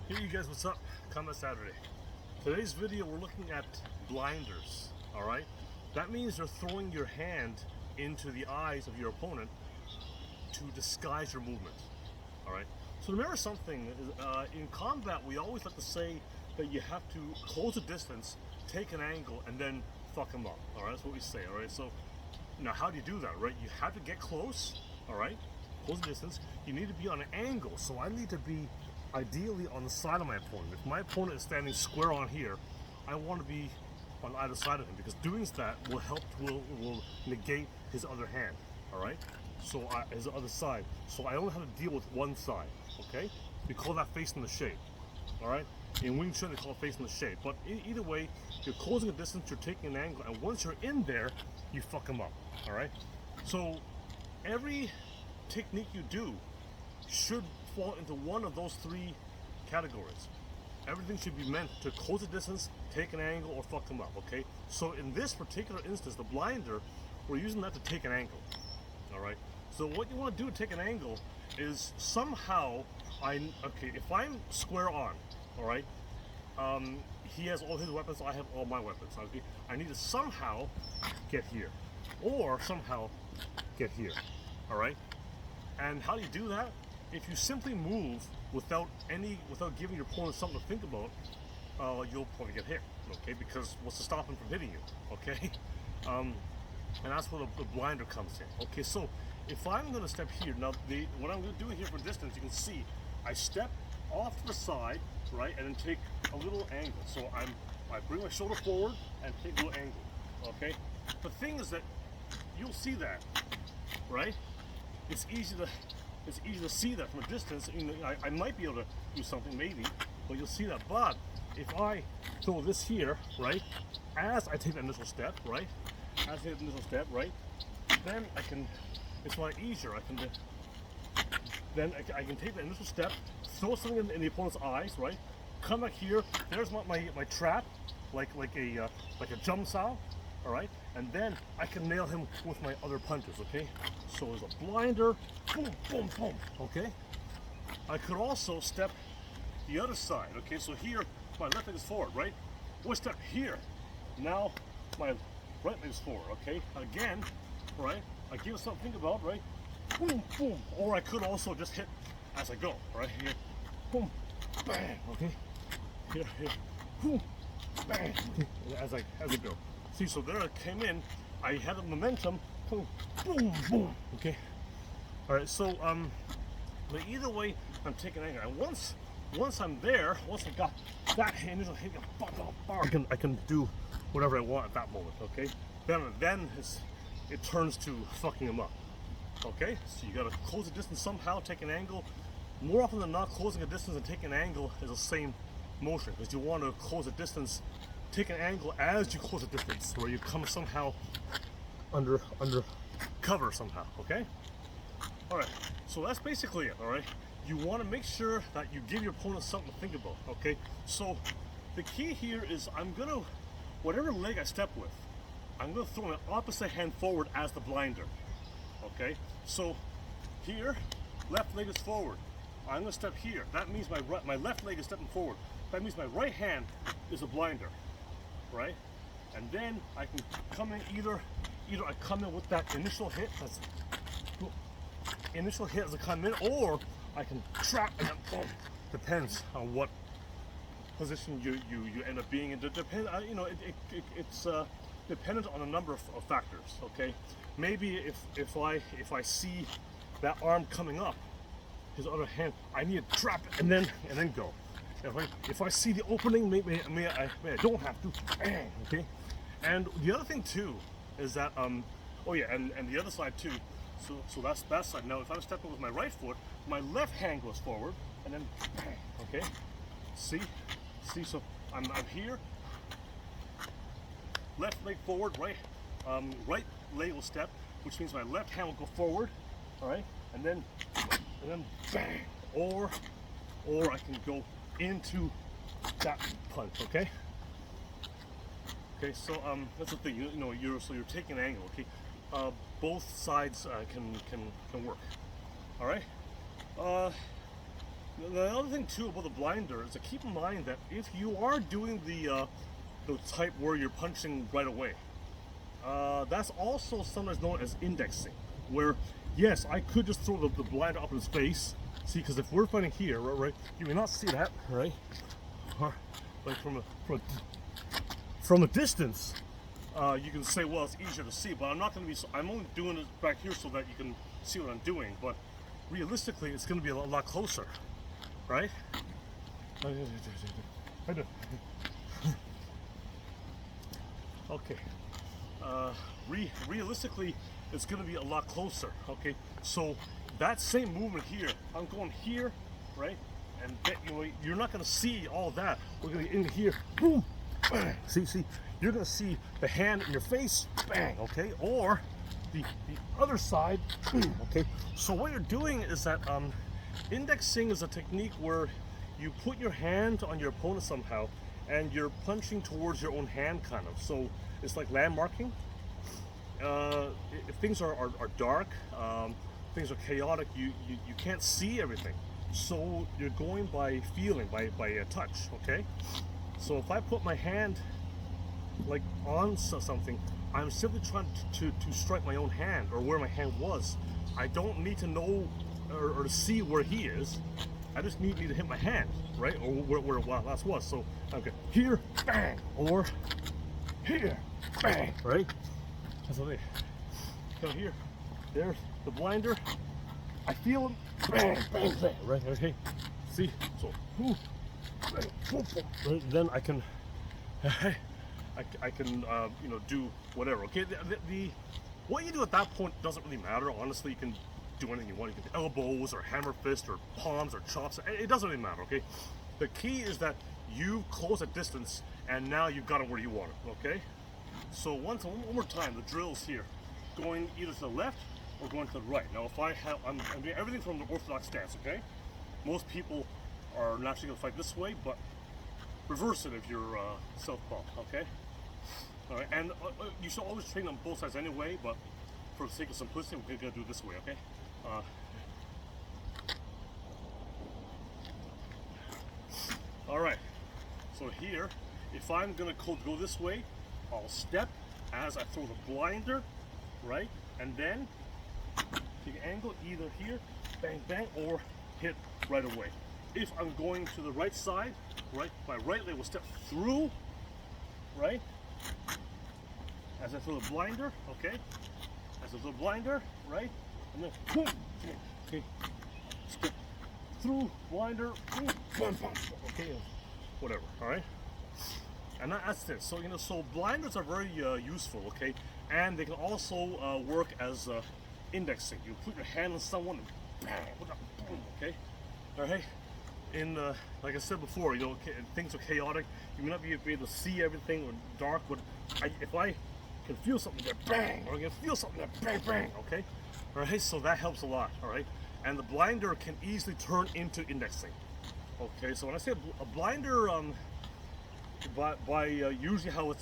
Hey you guys, what's up? Combat Saturday. Today's video we're looking at blinders, alright? That means you're throwing your hand into the eyes of your opponent to disguise your movement, alright? So remember something, in combat we always like to say that you have to close the distance, take an angle, and then fuck them up, alright? That's what we say, alright? So now how do you do that, right? You have to get close, alright? Close the distance. You need to be on an angle, so I need to be ideally on the side of my opponent. If my opponent is standing square on here, I want to be on either side of him, because doing that will help, will negate his other hand, all right? So his other side. So I only have to deal with one side, okay? We call that facing the shape, all right? In Wing Chun, they call it facing the shape. But either way, you're closing a distance, you're taking an angle, and once you're in there, you fuck him up, all right? So every technique you do should fall into one of those three categories. Everything should be meant to close the distance, take an angle, or fuck them up, okay? So in this particular instance, the blinder, we're using that to take an angle, all right? So what you want to do to take an angle is somehow, if I'm square on, all right, he has all his weapons, I have all my weapons, okay? I need to somehow get here, or somehow get here, all right? And how do you do that? If you simply move without giving your opponent something to think about, you'll probably get hit, okay? Because what's to stop him from hitting you, okay? And that's where the blinder comes in. Okay, so if I'm going to step here, now what I'm going to do here for distance, you can see, I step off to the side, right, and then take a little angle. So I bring my shoulder forward and take a little angle, okay? The thing is that you'll see that, right? It's easy to see that from a distance. You know, I might be able to do something maybe, but you'll see that. But if I throw this here, right, as I take the initial step, right, then I can, it's a lot easier. I can take the initial step, throw something in the opponent's eyes, right, come back here, there's my trap, like a jump style, all right, and then I can nail him with my other punches, okay? So there's a blinder, boom, boom, boom, okay? I could also step the other side, okay? So here, my left leg is forward, right? One step here, now my right leg is forward, okay? Again, right? I give it something to think about, right? Boom, boom, or I could also just hit as I go, right? Here, boom, bang, okay? Here, boom, bang, okay? As I go. See, so there I came in, I had the momentum, boom, boom, boom, okay? All right, so, but either way, I'm taking anger. And once I'm there, once I got that initial hit, I can do whatever I want at that moment, okay? Then it turns to fucking him up, okay? So you gotta close the distance somehow, take an angle. More often than not, closing a distance and taking an angle is the same motion, because you want to close a distance, take an angle as you close the distance, where you come somehow under cover somehow, okay? All right, so that's basically it, all right? You want to make sure that you give your opponent something to think about, okay? So the key here is whatever leg I step with, I'm gonna throw my opposite hand forward as the blinder, okay? So here, left leg is forward. I'm gonna step here. That means my left leg is stepping forward. That means my right hand is a blinder, right? And then I can come in either I come in with that initial hit, as I come in, or I can trap and then boom. Depends on what position you end up being in. You know, it's dependent on a number of factors. Okay, maybe if I see that arm coming up, his other hand, I need to trap it and then go. If I see the opening, maybe I don't have to. Okay, and the other thing too is that oh yeah, and the other side too. So that's that side. Now if I'm stepping with my right foot, my left hand goes forward and then okay. See, so I'm here. Left leg forward, right leg will step, which means my left hand will go forward. All right, and then bang, or I can go into that punch, okay? Okay, so that's the thing. You know, you're taking an angle, okay? Both sides can work. All right. The other thing too about the blinder is to keep in mind that if you are doing the type where you're punching right away, that's also sometimes known as indexing, where yes, I could just throw the blinder up in his face. See, because if we're fighting here, right, you may not see that, right? Like from a distance, you can say, well, it's easier to see, but I'm not going to be. I'm only doing it back here so that you can see what I'm doing. But realistically, it's going to be a lot closer, right? Okay. Realistically, it's going to be a lot closer. Okay. So that same movement here, I'm going here, right? And you're not going to see all that. We're going to get in here, boom, bang. See, you're going to see the hand in your face, bang. Okay. Or the other side, okay. So what you're doing is that indexing is a technique where you put your hand on your opponent somehow, and you're punching towards your own hand, kind of. So it's like landmarking. If things are dark, things are chaotic, you can't see everything. So you're going by feeling, by touch, okay? So if I put my hand like on something, I'm simply trying to strike my own hand or where my hand was. I don't need to know or to see where he is. I just need to hit my hand, right? Or where last was. So okay, here, bang, or here, bang, right? That's what so here, there's the blinder. I feel him, bang, bang, bang, right? Okay, see, so right, then I can, I can, do whatever. Okay, the what you do at that point doesn't really matter. Honestly, you can do anything you want. You can do elbows or hammer fist or palms or chops. It doesn't really matter. Okay, the key is that you close a distance and now you've got it where you want it. Okay, so one more time, the drill's here, going either to the left or going to the right. Now, if I'm doing everything from the orthodox stance. Okay, most people are naturally going to fight this way, but reverse it if you're southpaw. Okay, all right, and you should always train on both sides anyway. But for the sake of simplicity, we're going to do it this way. Okay. All right, so here, if I'm gonna go this way, I'll step as I throw the blinder, right? And then take an angle either here, bang, bang, or hit right away. If I'm going to the right side, right, my right leg will step through, right? As I throw the blinder, okay? As I throw the blinder, right? And then, boom, okay, step through, blinder, boom, boom, boom, okay, whatever, all right? And that's it. So, so blinders are very useful, okay? And they can also work as indexing. You put your hand on someone and bang, boom, okay? All right? Like I said before, things are chaotic. You may not be able to see everything or dark, but if I can feel something there, bang, or I can feel something there, bang, bang, okay? All right, so that helps a lot, all right? And the blinder can easily turn into indexing, okay? So when I say a blinder, by usually how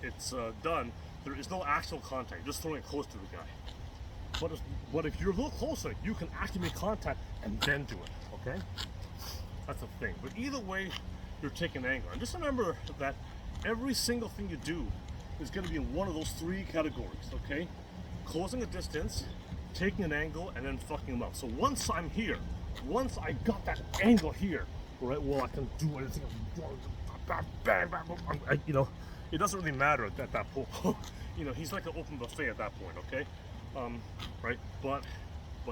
it's done, there is no actual contact, you're just throwing it close to the guy. But if you're a little closer, you can actually make contact and then do it, okay? That's the thing. But either way, you're taking an angle. And just remember that every single thing you do is going to be in one of those three categories, okay? Closing a distance, taking an angle, and then fucking them up. So once I'm here, once I got that angle here, right, well, I can do anything. It doesn't really matter at that point. He's like an open buffet at that point, okay? Right? But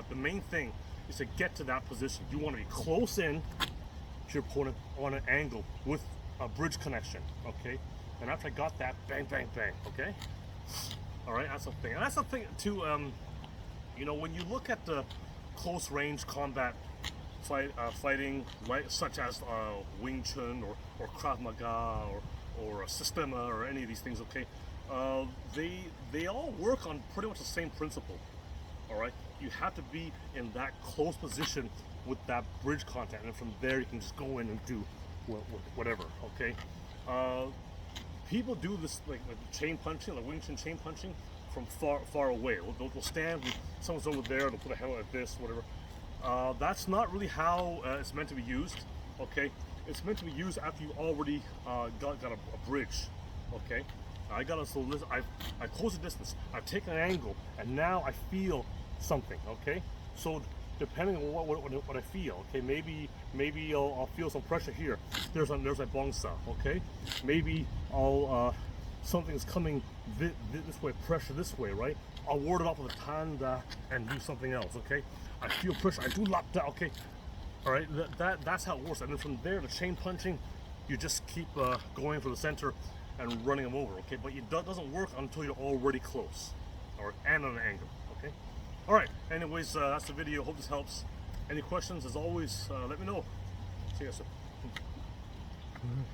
the main thing is to get to that position. You want to be close in to your opponent on an angle with a bridge connection, okay? And after I got that, bang, bang, bang, okay? All right, that's the thing. And that's the thing too. When you look at the close range combat fighting, right, such as Wing Chun or Krav Maga or Sistema or any of these things, okay? They all work on pretty much the same principle. All right, you have to be in that close position with that bridge contact, and from there you can just go in and do whatever. Okay. People do this like chain punching, like Wing Chun chain punching, from far away. They'll stand, and someone's over there, they'll put a hand like this, whatever. That's not really how it's meant to be used. Okay, it's meant to be used after you already got a bridge. Okay, I got a so listen, I close the distance, I've taken an angle, and now I feel something. Okay, so depending on what I feel, okay, maybe I'll feel some pressure here. There's a bongsa. Okay, maybe I'll something's coming this way, pressure this way, right? I'll ward it off with a tanda and do something else. Okay, I feel pressure, I do lap that. Okay, all right, that's how it works. And then from there, the chain punching, you just keep going for the center and running them over. Okay, but it doesn't work until you're already close, or and on an angle. Okay, all right. Anyways, that's the video. Hope this helps. Any questions, as always, let me know. See you guys soon.